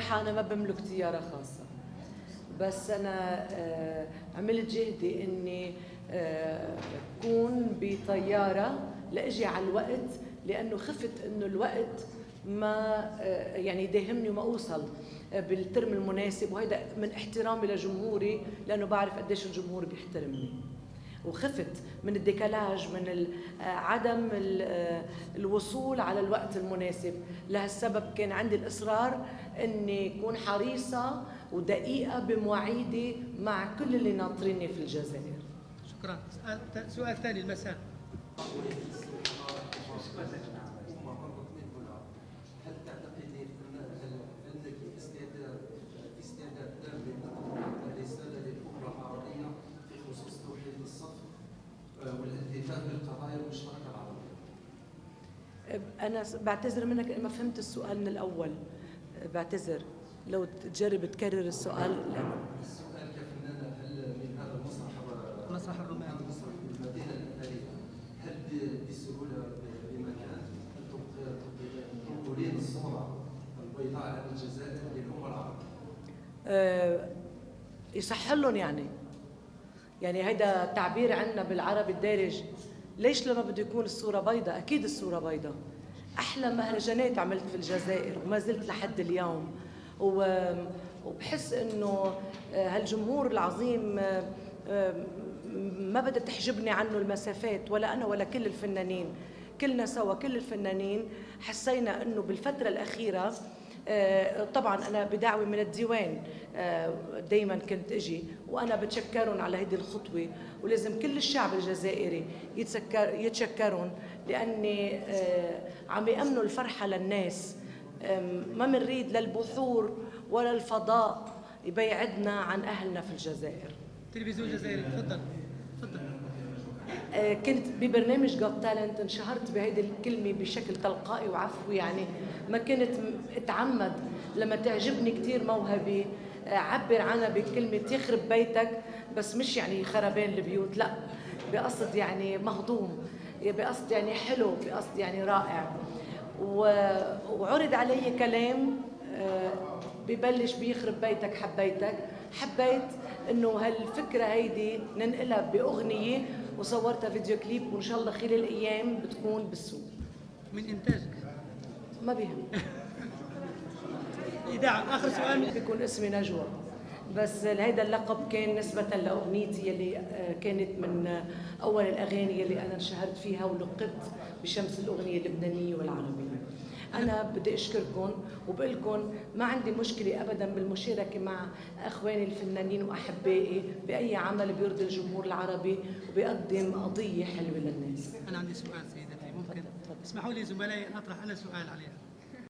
صراحة أنا ما بملك طيارة خاصة، بس أنا عملت جهدي إني أكون بطيارة لأجي على الوقت، لأنه خفت إنه الوقت ما يعني يداهمني وما أوصل بالترم المناسب، وهذا من احترامي لجمهوري لأنه بعرف قديش الجمهور بيحترمني. وخفت من الديكالاج، من عدم الوصول على الوقت المناسب. لهالسبب كان عندي الإصرار أني أكون حريصة ودقيقة بمواعيدي مع كل اللي ناطريني في الجزائر. شكرا. سؤال ثاني المساء. هل تعتقدين عندك استعداد تام للرسالة للأمة العربية في خصوص توحيد الصف والالتفاف بالقضايا المشتركة العربية؟ أنا بعتذر منك ما فهمت السؤال من الأول، بعتذر لو تجرب تكرر السؤال. السؤال كفنانة، هل من هذا مسرح الروماني المدينة الأثرية هل بسهولة بمكان أن تنقلين الصورة البيضاء عن الجزائر للأمة العربية؟ يصح لهم يعني هيدا تعبير عندنا بالعربي الدارج. ليش لما بده يكون الصورة بيضاء؟ أكيد الصورة بيضاء. أحلى مهرجانات عملت في الجزائر وما زلت لحد اليوم، وبحس إنه هالجمهور العظيم ما بدها تحجبني عنه المسافات، ولا أنا ولا كل الفنانين. كلنا سوا، كل الفنانين حسينا إنه بالفترة الأخيرة طبعا أنا بدعوة من الديوان دايما كنت أجي، وأنا بتشكرهم على هذه الخطوة، ولازم كل الشعب الجزائري يتشكرون، لأني عم يأمنوا الفرحة للناس. ما منريد للبحور ولا الفضاء يبيعدنا عن أهلنا في الجزائر. تلفزيون جزائري، تفضل. كنت ببرنامج جوت تالنت، انشهرت بهيدي الكلمة بشكل تلقائي وعفوي، يعني ما كنت اتعمد. لما تعجبني كتير موهبة عبر عنها بكلمة يخرب بيتك، بس مش يعني خربان البيوت، لا، بقصد يعني مهضوم، بقصد يعني حلو، بقصد يعني رائع. وعرض علي كلام ببلش بيخرب بيتك حبيتك. حبيت انه هالفكرة هيدي ننقلها بأغنية، وصورتها فيديو كليب، وان شاء الله خلال الايام بتكون بالسوق. من انتاجك؟ ما بيهم. اذاعه. اخر سؤال. بيكون اسمي نجوى، بس هيدا اللقب كان نسبة لأغنيتي يلي كانت من أول الأغاني يلي أنا انشهرت فيها ولقبت بشمس الأغنية اللبنانية والعربية. أنا بدي أشكركم وبقول لكم ما عندي مشكلة أبدا بالمشاركة مع أخواني الفنانين وأحبائي بأي عمل بيرضي الجمهور العربي وبيقدم قضية حلوة للناس. أنا عندي سؤال سيدتي، ممكن؟ اسمحوا لي زملائي أطرح أنا سؤال عليها.